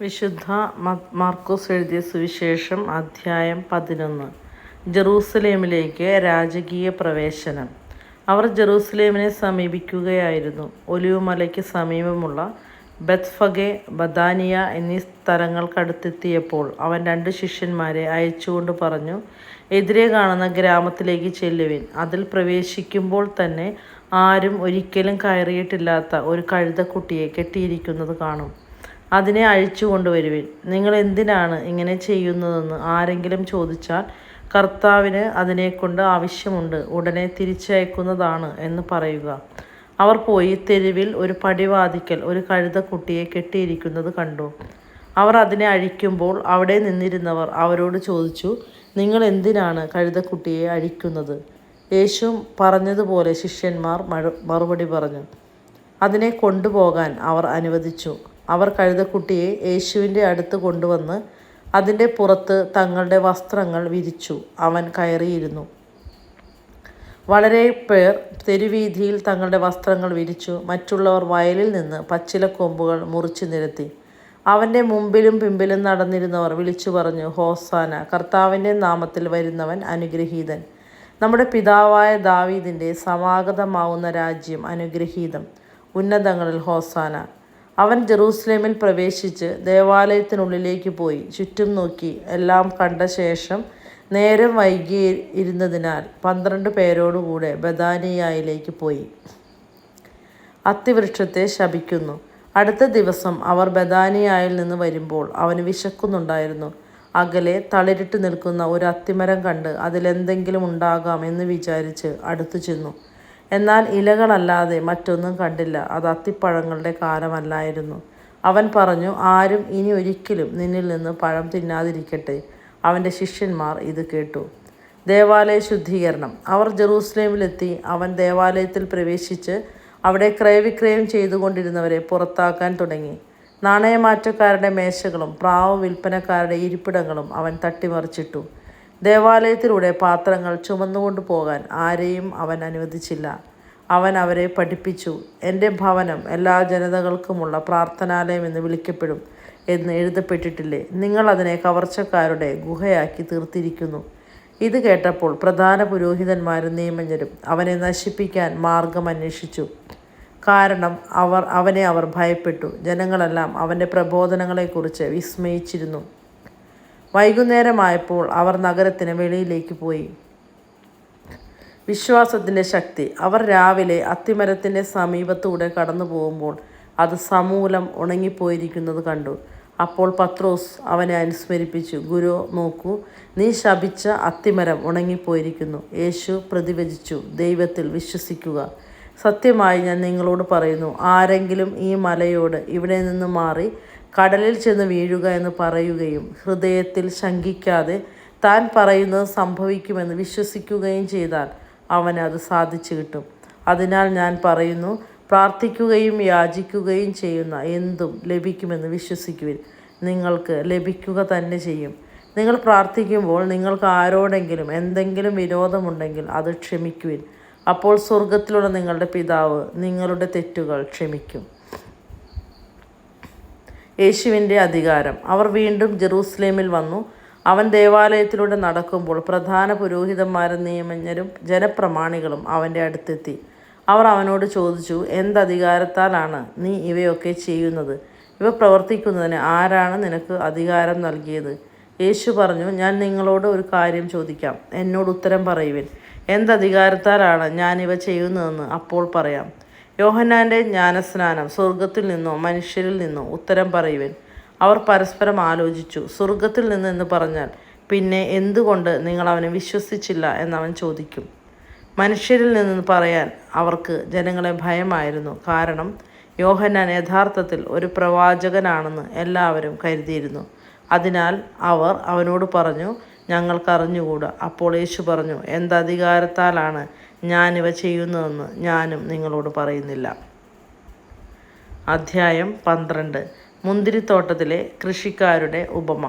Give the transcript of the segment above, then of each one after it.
വിശുദ്ധ മാർക്കോസ് എഴുതിയ സുവിശേഷം അധ്യായം 11. ജെറൂസലേമിലേക്ക് രാജകീയ പ്രവേശനം. അവർ ജെറൂസലേമിനെ സമീപിക്കുകയായിരുന്നു. ഒലിവുമലയ്ക്ക് സമീപമുള്ള ബെത്ഫഗെ, ബഥാനിയ എന്നീ സ്ഥലങ്ങൾക്കടുത്തെത്തിയപ്പോൾ അവൻ 2 ശിഷ്യന്മാരെ അയച്ചുകൊണ്ട് പറഞ്ഞു, എതിരെ കാണുന്ന ഗ്രാമത്തിലേക്ക് ചെല്ലുവിൻ. അതിൽ പ്രവേശിക്കുമ്പോൾ തന്നെ ആരും ഒരിക്കലും കയറിയിട്ടില്ലാത്ത ഒരു കഴുതക്കുട്ടിയെ കെട്ടിയിരിക്കുന്നത് കാണും. അതിനെ അഴിച്ചു കൊണ്ടുവരുവിൻ. നിങ്ങൾ എന്തിനാണ് ഇങ്ങനെ ചെയ്യുന്നതെന്ന് ആരെങ്കിലും ചോദിച്ചാൽ, കർത്താവിന് അതിനെക്കൊണ്ട് ആവശ്യമുണ്ട്, ഉടനെ തിരിച്ചയക്കുന്നതാണ് എന്ന് പറയുക. അവർ പോയി തെരുവിൽ ഒരു പടിവാതിക്കൽ ഒരു കഴുതക്കുട്ടിയെ കെട്ടിയിരിക്കുന്നത് കണ്ടു. അവർ അതിനെ അഴിക്കുമ്പോൾ അവിടെ നിന്നിരുന്നവർ അവരോട് ചോദിച്ചു, നിങ്ങൾ എന്തിനാണ് കഴുതക്കുട്ടിയെ അഴിക്കുന്നത്? യേശു പറഞ്ഞതുപോലെ ശിഷ്യന്മാർ മറുപടി പറഞ്ഞു. അതിനെ കൊണ്ടുപോകാൻ അവർ അനുവദിച്ചു. അവർ കഴുതക്കുട്ടിയെ യേശുവിൻ്റെ അടുത്ത് കൊണ്ടുവന്ന് അതിൻ്റെ പുറത്ത് തങ്ങളുടെ വസ്ത്രങ്ങൾ വിരിച്ചു. അവൻ കയറിയിരുന്നു. വളരെ പേർ തെരുവീഥിയിൽ തങ്ങളുടെ വസ്ത്രങ്ങൾ വിരിച്ചു. മറ്റുള്ളവർ വയലിൽ നിന്ന് പച്ചിലക്കൊമ്പുകൾ മുറിച്ചു നിരത്തി. അവൻ്റെ മുമ്പിലും പിമ്പിലും നടന്നിരുന്നവർ വിളിച്ചു പറഞ്ഞു, ഹോസാന, കർത്താവിൻ്റെ നാമത്തിൽ വരുന്നവൻ അനുഗ്രഹീതൻ. നമ്മുടെ പിതാവായ ദാവീദിൻ്റെ സമാഗതമാവുന്ന രാജ്യം അനുഗ്രഹീതം. ഉന്നതങ്ങളിൽ ഹോസാന. അവൻ ജെറൂസലേമിൽ പ്രവേശിച്ച് ദേവാലയത്തിനുള്ളിലേക്ക് പോയി ചുറ്റും നോക്കി. എല്ലാം കണ്ട ശേഷം നേരം വൈകിയിരുന്നതിനാൽ 12 പേരോടുകൂടെ ബഥാനിയയിലേക്ക് പോയി. അത്തിവൃക്ഷത്തെ ശപിക്കുന്നു. അടുത്ത ദിവസം അവർ ബഥാനിയയിൽ നിന്ന് വരുമ്പോൾ അവന് വിശക്കുന്നുണ്ടായിരുന്നു. അകലെ തളിരിട്ട് നിൽക്കുന്ന ഒരു അത്തിമരം കണ്ട് അതിലെന്തെങ്കിലും ഉണ്ടാകാം എന്ന് വിചാരിച്ച് അടുത്തു ചെന്നു. എന്നാൽ ഇലകളല്ലാതെ മറ്റൊന്നും കണ്ടില്ല. അത് അത്തിപ്പഴങ്ങളുടെ കാലമല്ലായിരുന്നു. അവൻ പറഞ്ഞു, ആരും ഇനി ഒരിക്കലും നിന്നിൽ നിന്ന് പഴം തിന്നാതിരിക്കട്ടെ. അവൻ്റെ ശിഷ്യന്മാർ ഇത് കേട്ടു. ദേവാലയ ശുദ്ധീകരണം. അവർ ജെറൂസലേമിലെത്തി. അവൻ ദേവാലയത്തിൽ പ്രവേശിച്ച് അവിടെ ക്രയവിക്രയം ചെയ്തുകൊണ്ടിരുന്നവരെ പുറത്താക്കാൻ തുടങ്ങി. നാണയമാറ്റക്കാരുടെ മേശകളും പ്രാവ് വിൽപ്പനക്കാരുടെ ഇരിപ്പിടങ്ങളും അവൻ തട്ടിമറിച്ചിട്ടു. ദേവാലയത്തിലൂടെ പാത്രങ്ങൾ ചുമന്നുകൊണ്ടു പോകാൻ ആരെയും അവൻ അനുവദിച്ചില്ല. അവൻ അവരെ പഠിപ്പിച്ചു. എൻ്റെ ഭവനം എല്ലാ ജനതകൾക്കുമുള്ള പ്രാർത്ഥനാലയം എന്ന് വിളിക്കപ്പെടും എന്ന് എഴുതപ്പെട്ടിട്ടില്ലേ? നിങ്ങൾ അതിനെ കവർച്ചക്കാരുടെ ഗുഹയാക്കി തീർത്തിരിക്കുന്നു. ഇത് കേട്ടപ്പോൾ പ്രധാന പുരോഹിതന്മാരും നിയമജ്ഞരും അവനെ നശിപ്പിക്കാൻ മാർഗം അന്വേഷിച്ചു. കാരണം അവനെ അവർ ഭയപ്പെട്ടു. ജനങ്ങളെല്ലാം അവൻ്റെ പ്രബോധനങ്ങളെക്കുറിച്ച് വിസ്മയിച്ചിരുന്നു. വൈകുന്നേരമായപ്പോൾ അവർ നഗരത്തിന് വെളിയിലേക്ക് പോയി. വിശ്വാസത്തിൻ്റെ ശക്തി. അവർ രാവിലെ അത്തിമരത്തിൻ്റെ സമീപത്തൂടെ കടന്നു പോകുമ്പോൾ അത് സമൂലം ഉണങ്ങിപ്പോയിരിക്കുന്നത് കണ്ടു. അപ്പോൾ പത്രോസ് അവനെ അനുസ്മരിപ്പിച്ചു, ഗുരു, നോക്കൂ, നീ ശപിച്ച അത്തിമരം ഉണങ്ങിപ്പോയിരിക്കുന്നു. യേശു പ്രതിവചിച്ചു, ദൈവത്തിൽ വിശ്വസിക്കുക. സത്യമായി ഞാൻ നിങ്ങളോട് പറയുന്നു, ആരെങ്കിലും ഈ മലയോട് ഇവിടെ നിന്ന് മാറി കടലിൽ ചെന്ന് വീഴുക എന്ന് പറയുകയും ഹൃദയത്തിൽ ശങ്കിക്കാതെ താൻ പറയുന്നത് സംഭവിക്കുമെന്ന് വിശ്വസിക്കുകയും ചെയ്താൽ അവന് അത് സാധിച്ചു കിട്ടും. അതിനാൽ ഞാൻ പറയുന്നു, പ്രാർത്ഥിക്കുകയും യാചിക്കുകയും ചെയ്യുന്ന എന്തും ലഭിക്കുമെന്ന് വിശ്വസിക്കുവിൻ. നിങ്ങൾക്ക് ലഭിക്കുക തന്നെ ചെയ്യും. നിങ്ങൾ പ്രാർത്ഥിക്കുമ്പോൾ നിങ്ങൾക്ക് ആരോടെങ്കിലും എന്തെങ്കിലും വിരോധമുണ്ടെങ്കിൽ അത് ക്ഷമിക്കുവിൻ. അപ്പോൾ സ്വർഗത്തിലുള്ള നിങ്ങളുടെ പിതാവ് നിങ്ങളുടെ തെറ്റുകൾ ക്ഷമിക്കും. യേശുവിൻ്റെ അധികാരം. അവർ വീണ്ടും ജെറൂസലേമിൽ വന്നു. അവൻ ദേവാലയത്തിലൂടെ നടക്കുമ്പോൾ പ്രധാന പുരോഹിതന്മാരും നിയമജ്ഞരും ജനപ്രമാണികളും അവൻ്റെ അടുത്തെത്തി. അവർ അവനോട് ചോദിച്ചു, എന്തധികാരത്താലാണ് നീ ഇവയൊക്കെ ചെയ്യുന്നത്? ഇവ പ്രവർത്തിക്കുന്നതിന് ആരാണ് നിനക്ക് അധികാരം നൽകിയത്? യേശു പറഞ്ഞു, ഞാൻ നിങ്ങളോട് ഒരു കാര്യം ചോദിക്കാം, എന്നോട് ഉത്തരം പറയുവിൻ. എന്തധികാരത്താലാണ് ഞാനിവ ചെയ്യുന്നതെന്ന് അപ്പോൾ പറയാം. യോഹന്നാൻ്റെ ജ്ഞാനസ്നാനം സ്വർഗത്തിൽ നിന്നോ മനുഷ്യരിൽ നിന്നോ? ഉത്തരം പറയുവിൻ. അവർ പരസ്പരം ആലോചിച്ചു. സ്വർഗത്തിൽ നിന്ന് എന്ന് പറഞ്ഞാൽ പിന്നെ എന്തുകൊണ്ട് നിങ്ങൾ അവനെ വിശ്വസിച്ചില്ല എന്നവൻ ചോദിക്കും. മനുഷ്യരിൽ നിന്ന് പറയാൻ അവർക്ക് ജനങ്ങളെ ഭയമായിരുന്നു. കാരണം യോഹന്നാൻ യഥാർത്ഥത്തിൽ ഒരു പ്രവാചകനാണെന്ന് എല്ലാവരും കരുതിയിരുന്നു. അതിനാൽ അവർ അവനോട് പറഞ്ഞു, ഞങ്ങൾക്കറിഞ്ഞുകൂടാ. അപ്പോൾ യേശു പറഞ്ഞു, എന്തധികാരത്താലാണ് ഞാനിവ ചെയ്യുന്നതെന്ന് ഞാനും നിങ്ങളോട് പറയുന്നില്ല. അധ്യായം 12. മുന്തിരിത്തോട്ടത്തിലെ കൃഷിക്കാരുടെ ഉപമ.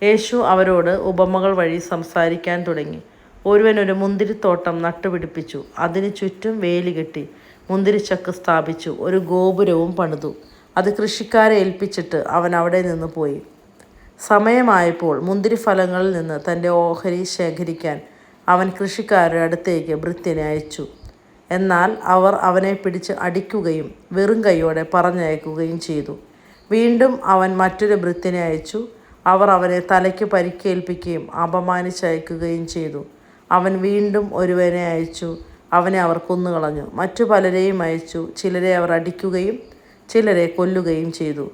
യേശു അവരോട് ഉപമകൾ വഴി സംസാരിക്കാൻ തുടങ്ങി. ഒരുവൻ ഒരു മുന്തിരിത്തോട്ടം നട്ടുപിടിപ്പിച്ചു. അതിന് ചുറ്റും വേലി കെട്ടി മുന്തിരിച്ചക്ക് സ്ഥാപിച്ചു. ഒരു ഗോപുരവും പണിതു. അത് കൃഷിക്കാരെ ഏൽപ്പിച്ചിട്ട് അവൻ അവിടെ നിന്ന് പോയി. സമയമായപ്പോൾ മുന്തിരിഫലങ്ങളിൽ നിന്ന് തൻ്റെ ഓഹരി ശേഖരിക്കാൻ അവൻ കൃഷിക്കാരുടെ അടുത്തേക്ക് ഭൃത്യനെ അയച്ചു. എന്നാൽ അവർ അവനെ പിടിച്ച് അടിക്കുകയും വെറും കൈയോടെ പറഞ്ഞയക്കുകയും ചെയ്തു. വീണ്ടും അവൻ മറ്റൊരു ഭൃത്യനെ അയച്ചു. അവർ അവനെ തലയ്ക്ക് പരിക്കേൽപ്പിക്കുകയും അപമാനിച്ചയക്കുകയും ചെയ്തു. അവൻ വീണ്ടും ഒരുവനെ അയച്ചു. അവനെ അവർ കൊന്നുകളഞ്ഞു. മറ്റു പലരെയും അയച്ചു. ചിലരെ അവർ അടിക്കുകയും ചിലരെ കൊല്ലുകയും ചെയ്തു.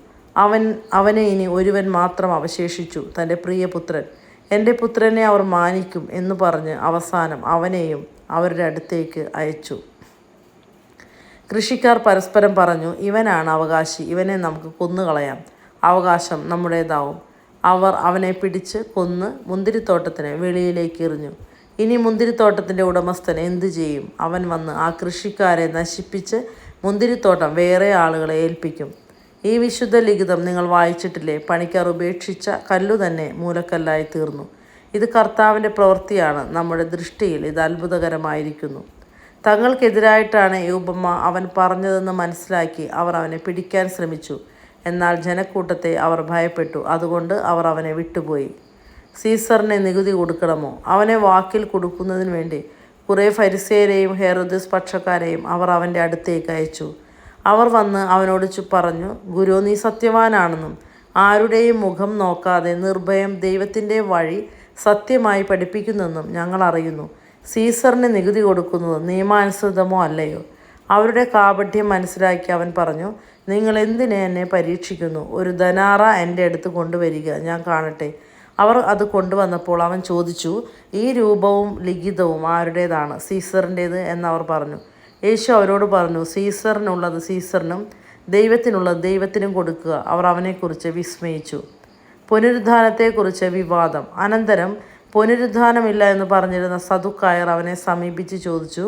അവനെ ഇനി ഒരുവൻ മാത്രം അവശേഷിച്ചു, തൻ്റെ പ്രിയപുത്രൻ. എൻ്റെ പുത്രനെ അവർ മാനിക്കും എന്ന് പറഞ്ഞ് അവസാനം അവനെയും അവരുടെ അടുത്തേക്ക് അയച്ചു. കൃഷിക്കാർ പരസ്പരം പറഞ്ഞു, ഇവനാണ് അവകാശി, ഇവനെ നമുക്ക് കൊന്നുകളയാം, അവകാശം നമ്മുടേതാവും. അവർ അവനെ പിടിച്ച് കൊന്ന് മുന്തിരിത്തോട്ടത്തിന് വെളിയിലേക്ക് എറിഞ്ഞു. ഇനി മുന്തിരിത്തോട്ടത്തിൻ്റെ ഉടമസ്ഥൻ എന്തു ചെയ്യും? അവൻ വന്ന് ആ കൃഷിക്കാരെ നശിപ്പിച്ച് മുന്തിരിത്തോട്ടം വേറെ ആളുകളെ ഏൽപ്പിക്കും. ഈ വിശുദ്ധ ലിഖിതം നിങ്ങൾ വായിച്ചിട്ടില്ലേ? പണിക്കാർ ഉപേക്ഷിച്ച കല്ലു തന്നെ മൂലക്കല്ലായി തീർന്നു. ഇത് കർത്താവിൻ്റെ പ്രവൃത്തിയാണ്. നമ്മുടെ ദൃഷ്ടിയിൽ ഇത് അത്ഭുതകരമായിരിക്കുന്നു. തങ്ങൾക്കെതിരായിട്ടാണ് ഈ ഉപമ അവൻ പറഞ്ഞതെന്ന് മനസ്സിലാക്കി അവർ അവനെ പിടിക്കാൻ ശ്രമിച്ചു. എന്നാൽ ജനക്കൂട്ടത്തെ അവർ ഭയപ്പെട്ടു. അതുകൊണ്ട് അവർ അവനെ വിട്ടുപോയി. സീസറിന് നികുതി കൊടുക്കണമോ? അവനെ വാക്കിൽ കൊടുക്കുന്നതിന് വേണ്ടി കുറേ ഫരിസേരെയും ഹെരോദസ് പക്ഷക്കാരെയും അവർ അവൻ്റെ അടുത്തേക്ക് അയച്ചു. അവർ വന്ന് അവനോട് പറഞ്ഞു, ഗുരു, നീ സത്യവാനാണെന്നും ആരുടെയും മുഖം നോക്കാതെ നിർഭയം ദൈവത്തിൻ്റെ വഴി സത്യമായി പഠിപ്പിക്കുന്നെന്നും ഞങ്ങൾ അറിയുന്നു. സീസറിന് നികുതി കൊടുക്കുന്നത് നിയമാനുസൃതമോ അല്ലയോ? അവരുടെ കാപട്യം മനസ്സിലാക്കി അവൻ പറഞ്ഞു, നിങ്ങൾ എന്തിനെ എന്നെ പരീക്ഷിക്കുന്നു? ഒരു ധനാറ എൻ്റെ അടുത്ത് കൊണ്ടുവരിക, ഞാൻ കാണട്ടെ. അവർ അത് കൊണ്ടുവന്നപ്പോൾ അവൻ ചോദിച്ചു, ഈ രൂപവും ലിഖിതവും ആരുടേതാണ്? സീസറിൻ്റേത് എന്നവർ പറഞ്ഞു. യേശു അവരോട് പറഞ്ഞു, സീസറിനുള്ളത് സീസറിനും ദൈവത്തിനുള്ളത് ദൈവത്തിനും കൊടുക്കുക. അവർ അവനെക്കുറിച്ച് വിസ്മയിച്ചു. പുനരുദ്ധാനത്തെക്കുറിച്ച് വിവാദം. അനന്തരം പുനരുദ്ധാനമില്ല എന്ന് പറഞ്ഞിരുന്ന സദുക്കായർ അവനെ സമീപിച്ച് ചോദിച്ചു,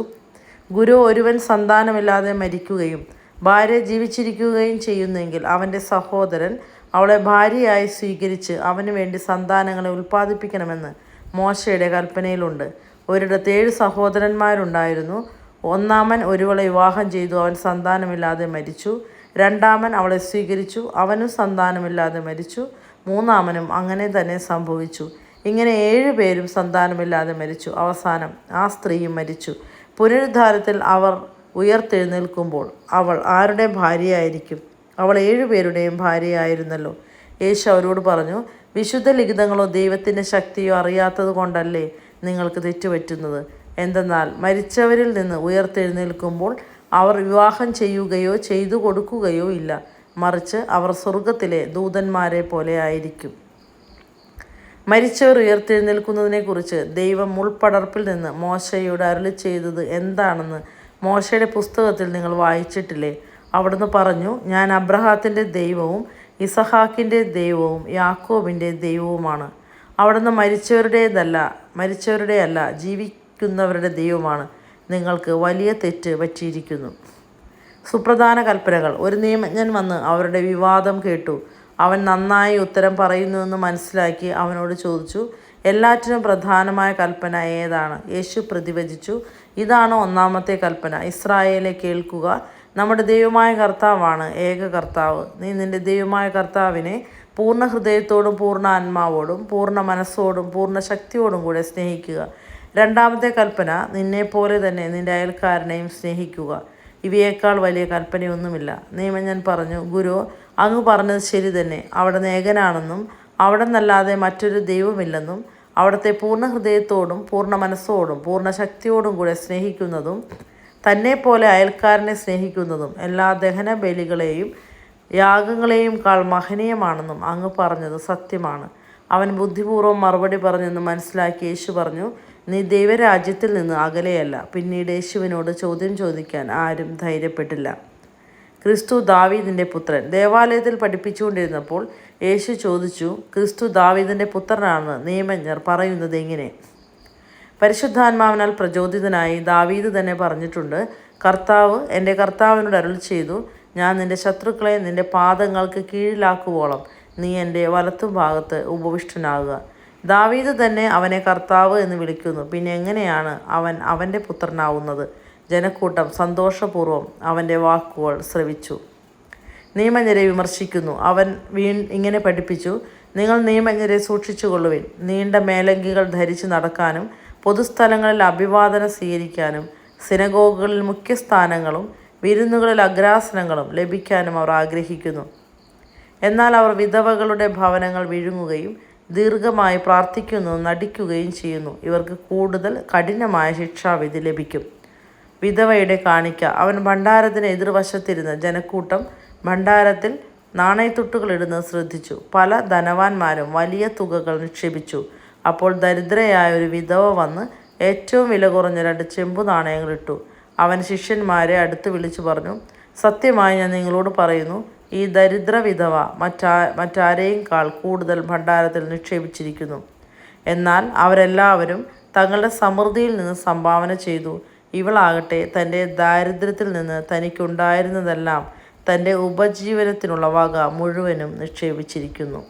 ഗുരു, ഒരുവൻ സന്താനമില്ലാതെ മരിക്കുകയും ഭാര്യ ജീവിച്ചിരിക്കുകയും ചെയ്യുന്നെങ്കിൽ അവൻ്റെ സഹോദരൻ അവളെ ഭാര്യയായി സ്വീകരിച്ച് അവന് വേണ്ടി സന്താനങ്ങളെ ഉൽപ്പാദിപ്പിക്കണമെന്ന് മോശയുടെ കൽപ്പനയിലുണ്ട്. ഒരിടത്ത് 7 സഹോദരന്മാരുണ്ടായിരുന്നു. ഒന്നാമൻ ഒരുവളെ വിവാഹം ചെയ്തു, അവൻ സന്താനമില്ലാതെ മരിച്ചു. രണ്ടാമൻ അവളെ സ്വീകരിച്ചു, അവനും സന്താനമില്ലാതെ മരിച്ചു. മൂന്നാമനും അങ്ങനെ തന്നെ സംഭവിച്ചു. ഇങ്ങനെ 7 പേരും സന്താനമില്ലാതെ മരിച്ചു. അവസാനം ആ സ്ത്രീയും മരിച്ചു. പുനരുദ്ധാനത്തിൽ അവർ ഉയർത്തെഴുന്നേൽക്കുമ്പോൾ അവൾ ആരുടെ ഭാര്യയായിരിക്കും? അവൾ 7 പേരുടെയും ഭാര്യയായിരുന്നല്ലോ. യേശു അവരോട് പറഞ്ഞു, വിശുദ്ധ ലിഖിതങ്ങളോ ദൈവത്തിൻ്റെ ശക്തിയോ അറിയാത്തത് കൊണ്ടല്ലേ നിങ്ങൾക്ക് തെറ്റുപറ്റുന്നത്? എന്തെന്നാൽ മരിച്ചവരിൽ നിന്ന് ഉയർത്തെഴുന്നേൽക്കുമ്പോൾ അവർ വിവാഹം ചെയ്യുകയോ ചെയ്തു കൊടുക്കുകയോ ഇല്ല, മറിച്ച് അവർ സ്വർഗത്തിലെ ദൂതന്മാരെ പോലെ ആയിരിക്കും. മരിച്ചവർ ഉയർത്തെഴുന്നേൽക്കുന്നതിനെക്കുറിച്ച് ദൈവം മുൾപടർപ്പിൽ നിന്ന് മോശയോട് അരുളി ചെയ്തത് എന്താണെന്ന് മോശയുടെ പുസ്തകത്തിൽ നിങ്ങൾ വായിച്ചിട്ടില്ലേ? അവിടുന്ന് പറഞ്ഞു, ഞാൻ അബ്രഹാത്തിൻ്റെ ദൈവവും ഇസഹാക്കിൻ്റെ ദൈവവും യാക്കോബിൻ്റെ ദൈവവുമാണ്. അവിടുന്ന് മരിച്ചവരുടെ അല്ല ജീവിക്കുന്നവരുടെ ദൈവമാണ്. നിങ്ങൾക്ക് വലിയ തെറ്റ് പറ്റിയിരിക്കുന്നു. സുപ്രധാന കൽപ്പനകൾ. ഒരു നിയമജ്ഞൻ വന്ന് അവരുടെ വിവാദം കേട്ടു. അവൻ നന്നായി ഉത്തരം പറയുന്നുവെന്ന് മനസ്സിലാക്കി അവനോട് ചോദിച്ചു, എല്ലാറ്റിനും പ്രധാനമായ കൽപ്പന ഏതാണ്? യേശു പ്രതിവചിച്ചു, ഇതാണ് ഒന്നാമത്തെ കൽപ്പന. ഇസ്രായേലെ കേൾക്കുക, നമ്മുടെ ദൈവമായ കർത്താവാണ് ഏക കർത്താവ്. നീ നിൻ്റെ ദൈവമായ കർത്താവിനെ പൂർണ്ണ ഹൃദയത്തോടും പൂർണ്ണ ആത്മാവോടും പൂർണ്ണ മനസ്സോടും പൂർണ്ണ ശക്തിയോടും കൂടെ സ്നേഹിക്കുക. രണ്ടാമത്തെ കൽപ്പന, നിന്നെപ്പോലെ തന്നെ നിൻ്റെ അയൽക്കാരനെയും സ്നേഹിക്കുക. ഇവയേക്കാൾ വലിയ കൽപ്പനയൊന്നുമില്ല. നിയമജ്ഞൻ പറഞ്ഞു, ഗുരു, അങ്ങ് പറഞ്ഞത് ശരി തന്നെ. അവിടുന്ന് ഏകനാണെന്നും അവിടെ നിന്നല്ലാതെ മറ്റൊരു ദൈവമില്ലെന്നും അവിടുത്തെ പൂർണ്ണ ഹൃദയത്തോടും പൂർണ്ണ മനസ്സോടും പൂർണ്ണ ശക്തിയോടും കൂടെ സ്നേഹിക്കുന്നതും തന്നെപ്പോലെ അയൽക്കാരനെ സ്നേഹിക്കുന്നതും എല്ലാ ദഹന ബലികളെയും യാഗങ്ങളെയും കാൾ മഹനീയമാണെന്നും അങ്ങ് പറഞ്ഞത് സത്യമാണ്. അവൻ ബുദ്ധിപൂർവ്വം മറുപടി പറഞ്ഞെന്ന് മനസ്സിലാക്കി യേശു പറഞ്ഞു, നീ ദൈവരാജ്യത്തിൽ നിന്ന് അകലെയല്ല. പിന്നീട് യേശുവിനോട് ചോദ്യം ചോദിക്കാൻ ആരും ധൈര്യപ്പെട്ടില്ല. ക്രിസ്തു ദാവീദിൻ്റെ പുത്രൻ. ദേവാലയത്തിൽ പഠിപ്പിച്ചുകൊണ്ടിരുന്നപ്പോൾ യേശു ചോദിച്ചു, ക്രിസ്തു ദാവീദിൻ്റെ പുത്രനാണെന്ന് നിയമജ്ഞർ പറയുന്നത് എങ്ങനെ? പരിശുദ്ധാത്മാവിനാൽ പ്രചോദിതനായി ദാവീദ് തന്നെ പറഞ്ഞിട്ടുണ്ട്, കർത്താവ് എൻ്റെ കർത്താവിനോട് അരുളി ചെയ്തു, ഞാൻ നിൻ്റെ ശത്രുക്കളെ നിൻ്റെ പാദങ്ങൾക്ക് കീഴിലാക്കുവോളം നീ എൻ്റെ വലത്തുഭാഗത്ത് ഉപവിഷ്ടനാകുക. ദാവീദ് തന്നെ അവനെ കർത്താവ് എന്ന് വിളിക്കുന്നു. പിന്നെ എങ്ങനെയാണ് അവൻ അവൻ്റെ പുത്രനാവുന്നത്? ജനക്കൂട്ടം സന്തോഷപൂർവ്വം അവൻ്റെ വാക്കുകൾ ശ്രവിച്ചു. നിയമജ്ഞരെ വിമർശിക്കുന്നു. അവൻ ഇങ്ങനെ പഠിപ്പിച്ചു: നിങ്ങൾ നിയമജ്ഞരെ സൂക്ഷിച്ചുകൊള്ളുവിൻ. നീണ്ട മേലങ്കികൾ ധരിച്ചു നടക്കാനും പൊതുസ്ഥലങ്ങളിൽ അഭിവാദനം സ്വീകരിക്കാനും സിനഗോഗുകളിൽ മുഖ്യസ്ഥാനങ്ങളും വിരുന്നുകളിൽ അഗ്രാസനങ്ങളും ലഭിക്കാനും അവർ ആഗ്രഹിക്കുന്നു. എന്നാൽ അവർ വിധവകളുടെ ഭവനങ്ങൾ വിഴുങ്ങുകയും ദീർഘമായി പ്രാർത്ഥിക്കുന്നു നടിക്കുകയും ചെയ്യുന്നു. ഇവർക്ക് കൂടുതൽ കഠിനമായ ശിക്ഷാവിധി ലഭിക്കും. വിധവയുടെ കാണിക്ക. അവൻ ഭണ്ഡാരത്തിന് എതിർവശത്തിരുന്ന് ജനക്കൂട്ടം ഭണ്ഡാരത്തിൽ നാണയത്തുട്ടുകൾ ഇടുന്നത് ശ്രദ്ധിച്ചു. പല ധനവാന്മാരും വലിയ തുകകൾ നിക്ഷേപിച്ചു. അപ്പോൾ ദരിദ്രയായ ഒരു വിധവ വന്ന് ഏറ്റവും വില കുറഞ്ഞ 2 ചെമ്പു നാണയങ്ങൾ ഇട്ടു. അവൻ ശിഷ്യന്മാരെ അടുത്ത് വിളിച്ചു പറഞ്ഞു: സത്യമായി ഞാൻ നിങ്ങളോട് പറയുന്നു, ഈ ദരിദ്ര വിധവ മറ്റാരെയുംക്കാൾ കൂടുതൽ ഭണ്ഡാരത്തിൽ നിക്ഷേപിച്ചിരിക്കുന്നു. എന്നാൽ അവരെല്ലാവരും തങ്ങളുടെ സമൃദ്ധിയിൽ നിന്ന് സംഭാവന ചെയ്തു. ഇവളാകട്ടെ തൻ്റെ ദാരിദ്ര്യത്തിൽ നിന്ന് തനിക്കുണ്ടായിരുന്നതെല്ലാം, തൻ്റെ ഉപജീവനത്തിനുള്ള വക മുഴുവനും നിക്ഷേപിച്ചിരിക്കുന്നു.